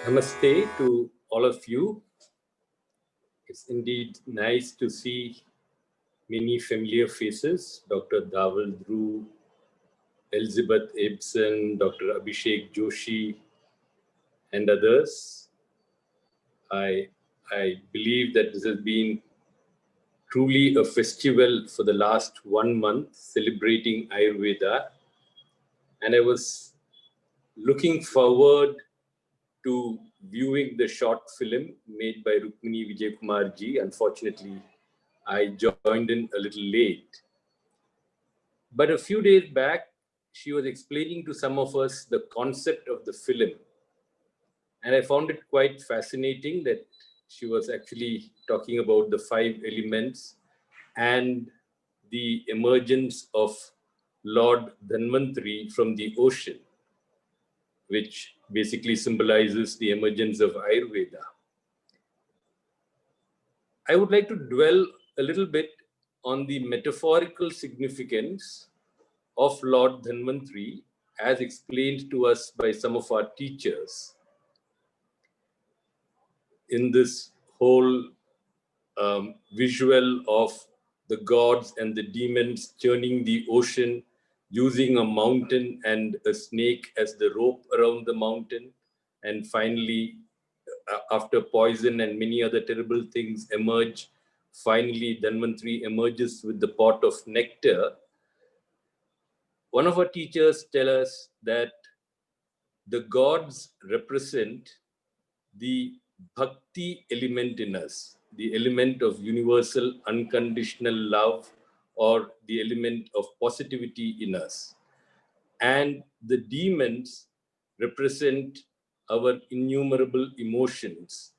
Namaste to all of you. It's indeed nice to see many familiar faces. Dr. Dawal Dhruv, Elizabeth Ibsen, Dr. Abhishek Joshi, and others. I believe that this has been truly a festival for the last 1 month celebrating Ayurveda. And I was looking forward to viewing the short film made by Rukmini Vijay Kumar ji. Unfortunately, I joined in a little late. But a few days back, she was explaining to some of us the concept of the film. And I found it quite fascinating that she was actually talking about the 5 elements and the emergence of Lord Dhanvantari from the ocean, which basically symbolizes the emergence of Ayurveda. I would like to dwell a little bit on the metaphorical significance of Lord Dhanvantari as explained to us by some of our teachers in this whole visual of the gods and the demons churning the ocean, using a mountain and a snake as the rope around the mountain, and finally, after poison and many other terrible things emerge, finally Dhanvantari emerges with the pot of nectar. One of our teachers tell us that the gods represent the bhakti element in us, the element of universal unconditional love, or the element of positivity in us. And the demons represent our innumerable emotions,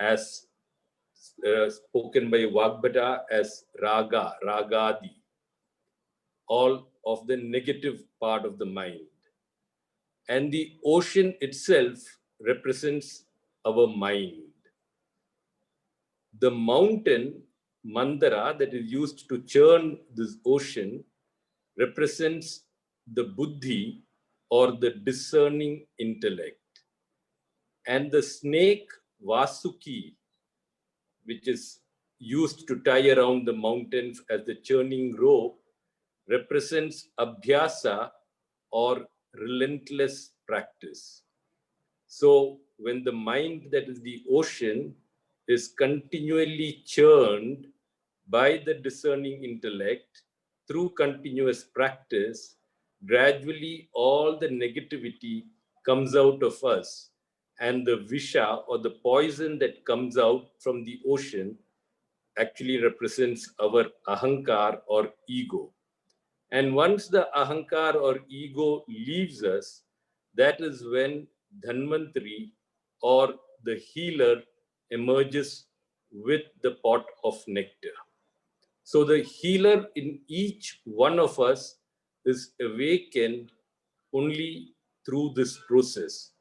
as spoken by Vagbhata as raga, ragadi, all of the negative part of the mind. And the ocean itself represents our mind. The mountain, Mandara, that is used to churn this ocean, represents the buddhi or the discerning intellect. And the snake, Vasuki, which is used to tie around the mountain as the churning rope, represents abhyasa or relentless practice. So when the mind, that is the ocean, is continually churned by the discerning intellect through continuous practice, gradually all the negativity comes out of us, and the visha or the poison that comes out from the ocean actually represents our ahankar or ego. And once the ahankar or ego leaves us, that is when Dhanvantari or the healer emerges with the pot of nectar. So the healer in each one of us is awakened only through this process.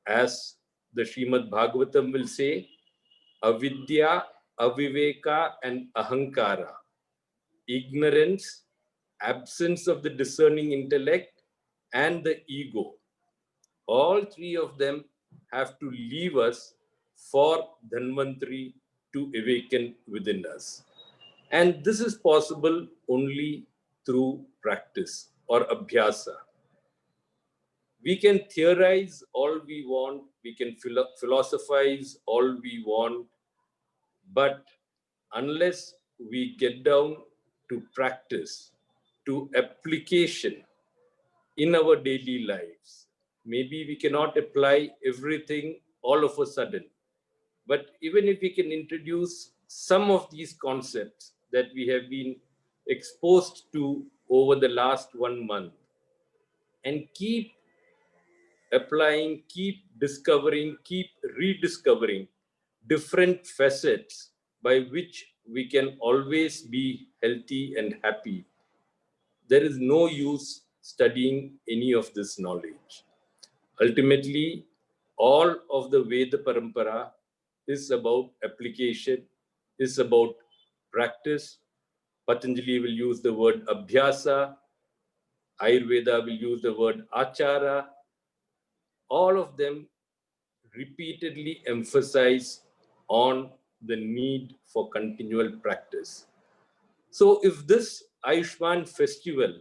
As the Srimad Bhagavatam will say, avidya, aviveka, and ahankara. Ignorance, absence of the discerning intellect, and the ego. All three of them have to leave us for Dhanvantari to awaken within us. And this is possible only through practice or abhyasa. We can theorize all we want, we can philosophize all we want, but unless we get down to practice, to application in our daily lives, maybe we cannot apply everything all of a sudden, but even if we can introduce some of these concepts that we have been exposed to over the last 1 month and keep applying, keep discovering, keep rediscovering different facets by which we can always be healthy and happy, there is no use studying any of this knowledge. Ultimately, all of the Veda Parampara is about application, is about practice. Patanjali will use the word abhyasa, Ayurveda will use the word achara. All of them repeatedly emphasize on the need for continual practice. So if this Ayushman festival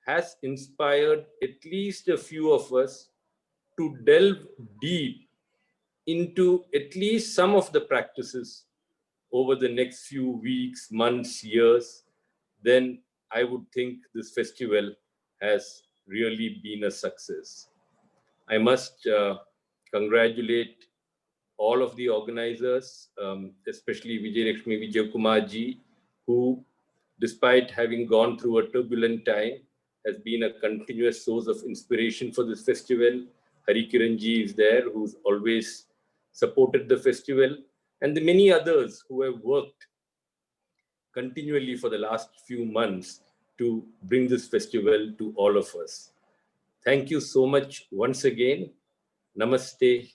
has inspired at least a few of us to delve deep into at least some of the practices over the next few weeks, months, years, then I would think this festival has really been a success. I must congratulate all of the organizers, especially Vijay Lakshmi Vijay Kumar ji, who, despite having gone through a turbulent time, has been a continuous source of inspiration for this festival. Hari Kiran ji is there, who's always supported the festival, and the many others who have worked continually for the last few months to bring this festival to all of us. Thank you so much once again. Namaste.